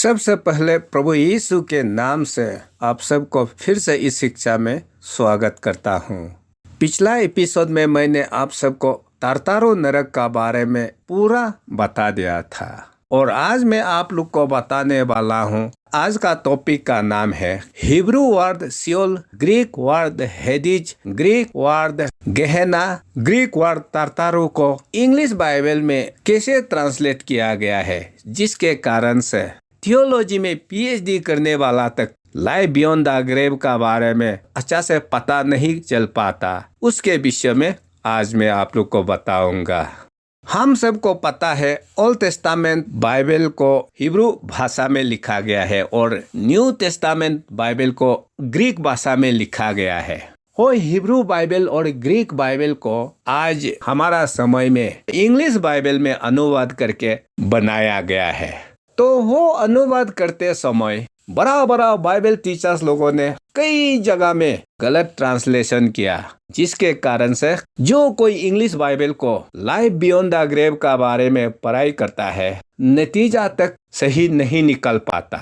सबसे पहले प्रभु यीशु के नाम से आप सबको फिर से इस शिक्षा में स्वागत करता हूँ। पिछला एपिसोड में मैंने आप सबको तारतारो नरक का बारे में पूरा बता दिया था और आज मैं आप लोग को बताने वाला हूँ। आज का टॉपिक का नाम है Hebrew word Sheol, Greek word Hades, Greek word Gehenna, Greek word Tartarus को इंग्लिश बाइबल में कैसे ट्रांसलेट किया गया है, जिसके कारण से थियोलॉजी में पीएचडी करने वाला तक लाइफ बियॉन्ड द ग्रेव का बारे में अच्छा से पता नहीं चल पाता। उसके विषय में आज मैं आप लोग को बताऊंगा। हम सबको पता है ओल्ड टेस्टामेंट बाइबल को हिब्रू भाषा में लिखा गया है और न्यू टेस्टामेंट बाइबल को ग्रीक भाषा में लिखा गया है। वो हिब्रू बाइबल और ग्रीक बाइबल को आज हमारा समय में इंग्लिश बाइबल में अनुवाद करके बनाया गया है। तो वो अनुवाद करते समय बड़ा बाइबल टीचर्स लोगों ने कई जगह में गलत ट्रांसलेशन किया, जिसके कारण से जो कोई इंग्लिश बाइबल को लाइफ बियॉन्ड द ग्रेव का बारे में पढ़ाई करता है, नतीजा तक सही नहीं निकल पाता।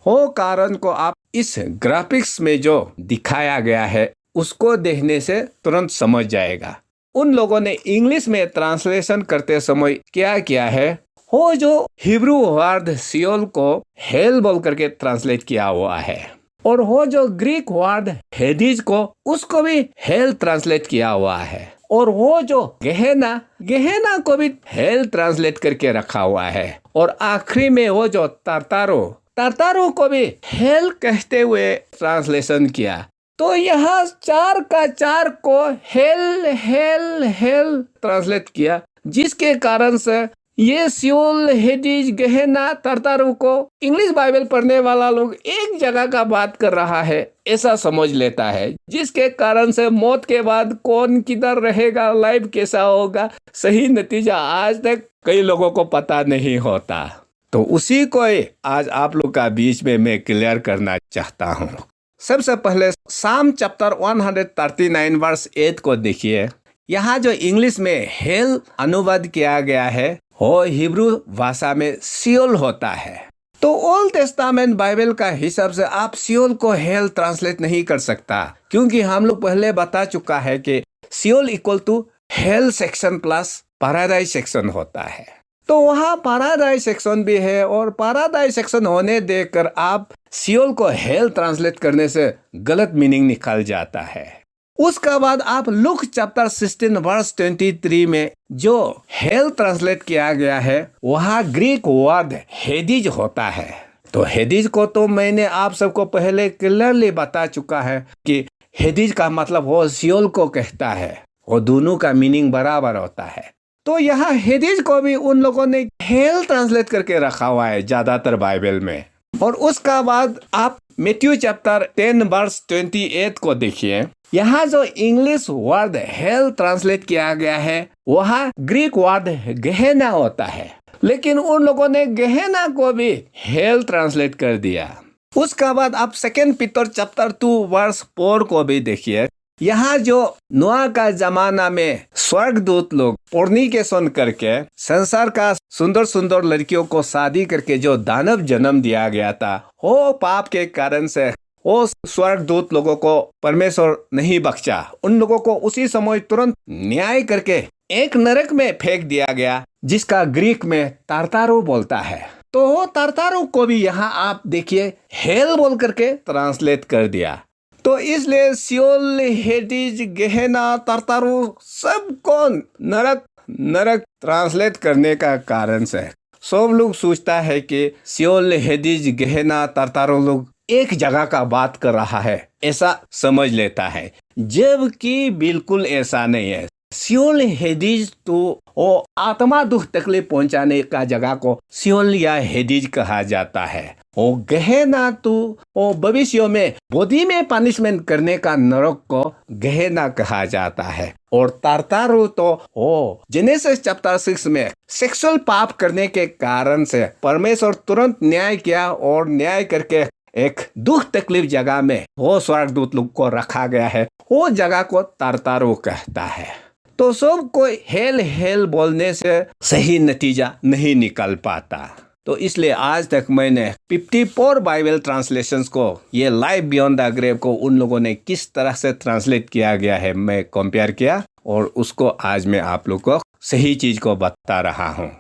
वो कारण को आप इस ग्राफिक्स में जो दिखाया गया है उसको देखने से तुरंत समझ जाएगा। उन लोगों ने इंग्लिश में ट्रांसलेशन करते समय क्या किया है, वो जो हिब्रू वर्ड सियोल को हेल बोल करके ट्रांसलेट किया हुआ है और वो जो ग्रीक वर्ड हेडिज को उसको भी हेल ट्रांसलेट किया हुआ है और वो जो गेहेना को भी हेल ट्रांसलेट करके रखा हुआ है और आखिरी में वो जो तारतारो को भी हेल कहते हुए ट्रांसलेशन किया। तो यहाँ 4 का 4 को हेल ट्रांसलेट किया, जिसके कारण से ये सियोल, हेडिज, गेहेना, तारतारो को इंग्लिश बाइबल पढ़ने वाला लोग एक जगह का बात कर रहा है ऐसा समझ लेता है, जिसके कारण से मौत के बाद कौन किधर रहेगा, लाइफ कैसा होगा, सही नतीजा आज तक कई लोगों को पता नहीं होता। तो उसी को आज आप लोग का बीच में मैं क्लियर करना चाहता हूँ। सबसे पहले साम चैप्टर 139 वर्स 8 को देखिए। यहाँ जो इंग्लिश में हेल अनुवाद किया गया है वो हिब्रू भाषा में सियोल होता है। तो ओल्ड टेस्टामेंट बाइबल का हिसाब से आप सियोल को हेल ट्रांसलेट नहीं कर सकता, क्योंकि हम लोग पहले बता चुका है कि Seoul equal to hell section plus paradise section होता है। तो वहाँ पैराडाइज सेक्शन भी है और पैराडाइज सेक्शन होने देकर आप सियोल को हेल ट्रांसलेट करने से गलत मीनिंग निकल जाता है। उसके बाद आप लूक चैप्टर 16 वर्स 23 में जो हेल ट्रांसलेट किया गया है वहाँ ग्रीक वर्ड हेडिज होता है। तो हेडिज को तो मैंने आप सबको पहले क्लियरली बता चुका है कि हेडिज का मतलब वो सियोल को कहता है, वो दोनों का मीनिंग बराबर होता है। तो यहाँ हेडिज को भी उन लोगों ने हेल ट्रांसलेट करके रखा हुआ है ज्यादातर बाइबल में। और उसका बाद आप मैथ्यू चैप्टर 10 वर्स 28 को देखिए। यहाँ जो इंग्लिश वर्ड हेल ट्रांसलेट किया गया है वहाँ ग्रीक वर्ड गेहेना होता है, लेकिन उन लोगों ने गेहेना को भी हेल ट्रांसलेट कर दिया। उसका बाद आप 2 पीटर चैप्टर 2 वर्स 4 को भी देखिए। यहाँ जो नोआ का जमाना में स्वर्गदूत लोग फोर्निकेशन करके संसार का सुंदर लड़कियों को शादी करके जो दानव जन्म दिया गया था, वो पाप के कारण से वो स्वर्गदूत लोगों को परमेश्वर नहीं बख्शा। उन लोगों को उसी समय तुरंत न्याय करके एक नरक में फेंक दिया गया, जिसका ग्रीक में तारतारो बोलता है। तो वो तारतारो को भी यहाँ आप देखिए हेल बोल करके ट्रांसलेट कर दिया। तो इसलिए सियोल, हेडिज, गेहेना, तारतारो सबको नरक ट्रांसलेट करने का कारण से सब लोग सोचता है कि सियोल, हेडिज, गेहेना, तारतारो लोग एक जगह का बात कर रहा है ऐसा समझ लेता है, जबकि बिल्कुल ऐसा नहीं है। सियोल, हेडिज तो वो आत्मा दुख तकलीफ पहुंचाने का जगह को सियोल या हेडिज कहा जाता है। वो गेहेना तो वो भविष्य में बॉडी में पनिशमेंट करने का नरक को गेहेना कहा जाता है। और तारतारो तो वो जेनेसिस चैप्टर 6 में सेक्सुअल पाप करने के कारण से परमेश्वर तुरंत न्याय किया और न्याय करके एक दुख तकलीफ जगह में वो स्वर्गदूत लोग को रखा गया है, वो जगह को तारतारो कहता है। तो सब कोई हेल बोलने से सही नतीजा नहीं निकल पाता। तो इसलिए आज तक मैंने 54 बाइबल ट्रांसलेशंस को, ये लाइफ बियॉन्ड द ग्रेव को उन लोगों ने किस तरह से ट्रांसलेट किया गया है मैं कंपेयर किया, और उसको आज मैं आप लोग को सही चीज को बता रहा हूँ।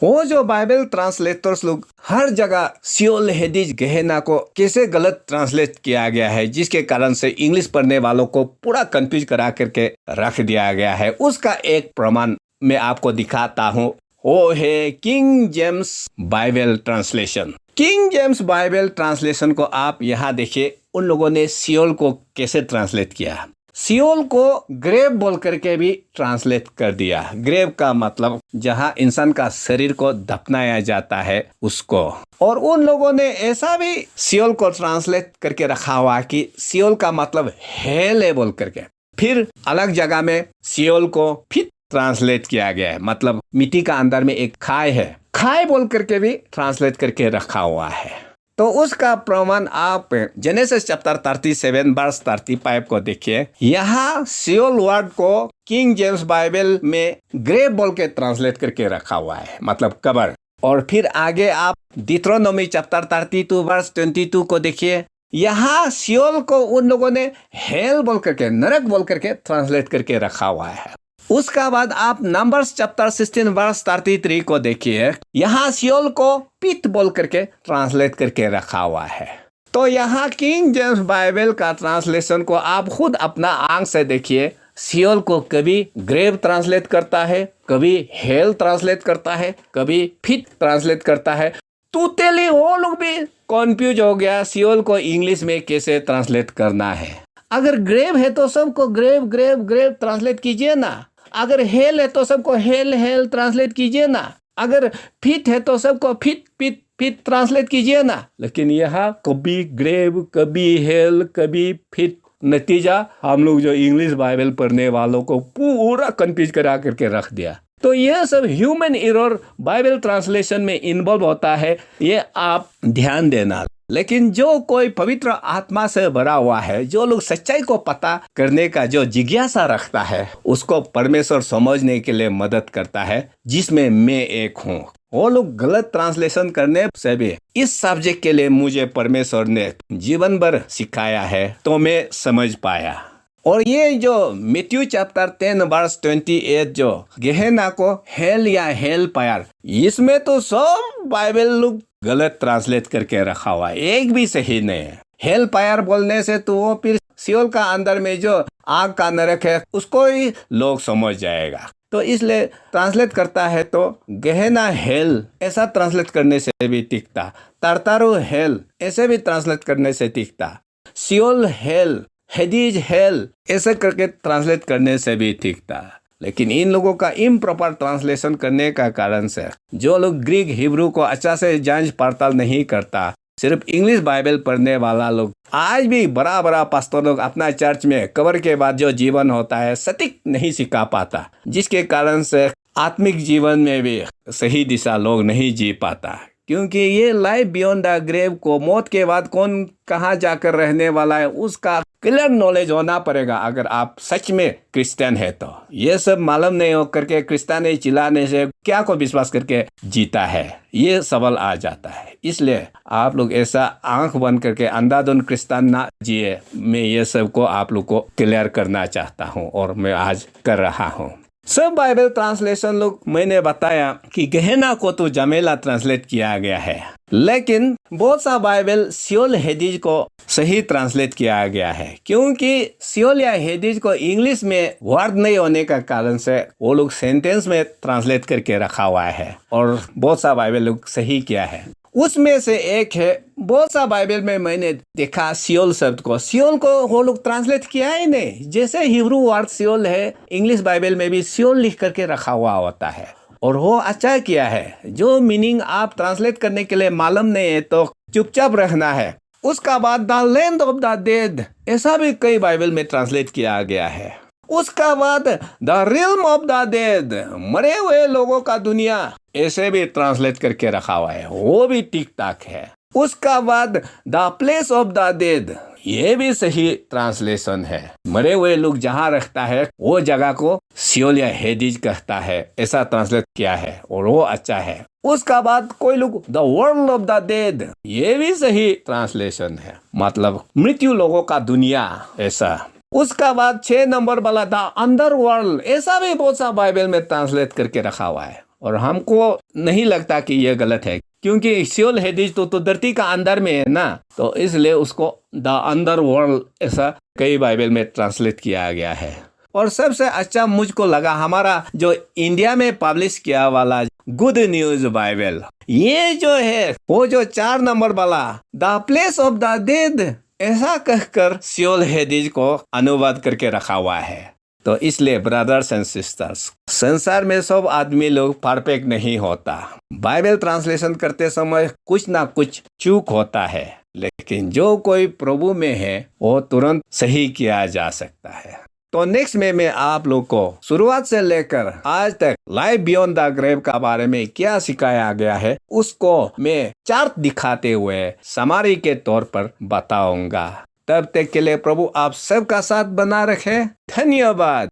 वो जो बाइबल ट्रांसलेटर्स लोग हर जगह सियोल हेदीज गहना को कैसे गलत ट्रांसलेट किया गया है, जिसके कारण से इंग्लिश पढ़ने वालों को पूरा कंफ्यूज करा करके रख दिया गया है, उसका एक प्रमाण मैं आपको दिखाता हूँ। वो है king James Bible translation. King James Bible translation को आप यहाँ देखिए, उन लोगों ने सियोल को कैसे ट्रांसलेट किया। सियोल को ग्रेव बोल करके भी ट्रांसलेट कर दिया। ग्रेव का मतलब जहां इंसान का शरीर को दफनाया जाता है उसको। और उन लोगों ने ऐसा भी सियोल को ट्रांसलेट करके रखा हुआ कि सियोल का मतलब हेल है बोल करके। फिर अलग जगह में सियोल को फिर ट्रांसलेट किया गया है, मतलब मिट्टी का अंदर में एक खाई है, खाई बोल करके भी ट्रांसलेट करके रखा हुआ है। तो उसका प्रमाण आप जेनेसिस चैप्टर 37 वर्स 35 को देखिए। यहाँ सियोल वर्ड को किंग जेम्स बाइबल में ग्रेव बोल के ट्रांसलेट करके रखा हुआ है, मतलब कब्र। और फिर आगे आप डिट्रोनोमी चैप्टर 32 वर्स 22 को देखिए। यहाँ सियोल को उन लोगों ने हेल बोल करके, नरक बोल करके ट्रांसलेट करके रखा हुआ है। उसका बाद आप नंबर्स चैप्टर 16 वर्स 33 को देखिए। यहाँ सियोल को पिट बोल करके ट्रांसलेट करके रखा हुआ है। तो यहाँ किंग जेम्स बाइबल का ट्रांसलेशन को आप खुद अपना आंख से देखिए। सियोल को कभी ग्रेव ट्रांसलेट करता है, कभी हेल ट्रांसलेट करता है, कभी फिट ट्रांसलेट करता है। टोटली वो लोग भी कंफ्यूज हो गया सियोल को इंग्लिश में कैसे ट्रांसलेट करना है। अगर ग्रेव है तो सबको ग्रेव ग्रेव ग्रेव ट्रांसलेट कीजिए ना। अगर हेल है तो सबको हेल हेल ट्रांसलेट कीजिए ना। अगर फिट है तो सबको फिट फिट फिट ट्रांसलेट कीजिए ना। लेकिन यहाँ कभी ग्रेव, कभी हेल, कभी फिट, नतीजा हम लोग जो इंग्लिश बाइबल पढ़ने वालों को पूरा कंफ्यूज करा करके रख दिया। तो यह सब ह्यूमन एरर बाइबल ट्रांसलेशन में इन्वॉल्व होता है, ये आप ध्यान देना। लेकिन जो कोई पवित्र आत्मा से भरा हुआ है, जो लोग सच्चाई को पता करने का जो जिज्ञासा रखता है, उसको परमेश्वर समझने के लिए मदद करता है, जिसमें मैं एक हूँ। वो लोग गलत ट्रांसलेशन करने से भी इस सब्जेक्ट के लिए मुझे परमेश्वर ने जीवन भर सिखाया है, तो मैं समझ पाया। और ये जो मैथ्यू चैप्टर 10 वर्स 28 जो गहना को हेल या हेल फायर, इसमें तो सब बाइबल लोग गलत ट्रांसलेट करके रखा हुआ है, एक भी सही नहीं है। हेल फायर बोलने से तो वो फिर सियोल का अंदर में जो आग का नरक है उसको ही लोग समझ जाएगा। तो इसलिए ट्रांसलेट करता है तो गहना हेल ऐसा ट्रांसलेट करने से भी टिकता, तरतारू हेल ऐसे भी ट्रांसलेट करने से टिकता, सियोल हेल, हेदीज हेल ऐसे करके ट्रांसलेट करने से भी ठीकता। लेकिन इन लोगों का इम्प्रॉपर ट्रांसलेशन करने का कारण से जो लोग ग्रीक हिब्रू को अच्छा से जांच पड़ताल नहीं करता, सिर्फ इंग्लिश बाइबल पढ़ने वाला लोग, आज भी बड़ा बड़ा पास्टर लोग अपना चर्च में कब्र के बाद जो जीवन होता है सटीक नहीं सिखा पाता, जिसके कारण से आत्मिक जीवन में भी सही दिशा लोग नहीं जी पाता। क्योंकि ये लाइफ बियॉन्ड द ग्रेव को, मौत के बाद कौन कहाँ जाकर रहने वाला है, उसका क्लियर नॉलेज होना पड़ेगा। अगर आप सच में क्रिश्चियन है तो ये सब मालूम नहीं हो करके क्रिश्चियन चिल्लाने से क्या को विश्वास करके जीता है, ये सवाल आ जाता है। इसलिए आप लोग ऐसा आंख बंद करके अंधाधुंध क्रिश्चियन ना जिए। मैं ये सब को आप लोग को क्लियर करना चाहता हूँ और मैं आज कर रहा हूँ। सब बाइबल ट्रांसलेशन लोग मैंने बताया कि गहना को तो जमेला ट्रांसलेट किया गया है, लेकिन बहुत सा बाइबल सियोल हेदीज को सही ट्रांसलेट किया गया है। क्योंकि सियोल या हेदीज को इंग्लिश में वर्ड नहीं होने का कारण से वो लोग सेंटेंस में ट्रांसलेट करके रखा हुआ है, और बहुत सा बाइबल लोग सही किया है। उसमें से एक है, बहुत सा बाइबल में मैंने देखा सियोल शब्द को, सियोल को वो लोग ट्रांसलेट किया ही नहीं। जैसे हिब्रू वर्ड सियोल है, इंग्लिश बाइबल में भी सियोल लिख करके रखा हुआ होता है, और वो अच्छा किया है। जो मीनिंग आप ट्रांसलेट करने के लिए मालूम नहीं है तो चुपचाप रहना है। उसका बाद the land of the dead ऐसा भी कई बाइबल में ट्रांसलेट किया गया है। उसका बाद the realm of the dead, मरे हुए लोगों का दुनिया, ऐसे भी ट्रांसलेट करके रखा हुआ है, वो भी ठीक ठाक है। उसका बाद the place of the dead, ये भी सही ट्रांसलेशन है। मरे हुए लोग जहाँ रखता है वो जगह को सियोल या हेदीज कहता है, ऐसा ट्रांसलेट किया है और वो अच्छा है। उसका बाद कोई लोग the world of the dead, ये भी सही ट्रांसलेशन है, मतलब मृत्यु लोगों का दुनिया ऐसा। उसका बाद 6 नंबर वाला द अंडर वर्ल्ड, ऐसा भी बहुत सा बाइबल में ट्रांसलेट करके रखा हुआ है, और हमको नहीं लगता कि यह गलत है, क्योंकि सियोल हेडिज तो धरती का अंदर में है ना, तो इसलिए उसको द अंडर वर्ल्ड ऐसा कई बाइबल में ट्रांसलेट किया गया है। और सबसे अच्छा मुझको लगा हमारा जो इंडिया में पब्लिश किया वाला गुड न्यूज बाइबल, ये जो है वो जो 4 नंबर वाला the place of the dead ऐसा कहकर सियोल हेडिज को अनुवाद करके रखा हुआ है। तो इसलिए ब्रदर्स एंड सिस्टर्स, संसार में सब आदमी लोग परफेक्ट नहीं होता, बाइबल ट्रांसलेशन करते समय कुछ ना कुछ चूक होता है, लेकिन जो कोई प्रभु में है वो तुरंत सही किया जा सकता है। तो नेक्स्ट में मैं आप लोग को शुरुआत से लेकर आज तक लाइफ बियॉन्ड द ग्रेव का बारे में क्या सिखाया गया है उसको मैं चार्ट दिखाते हुए समरी के तौर पर बताऊंगा। तब तक के लिए प्रभु आप सबका साथ बना रखे। धन्यवाद।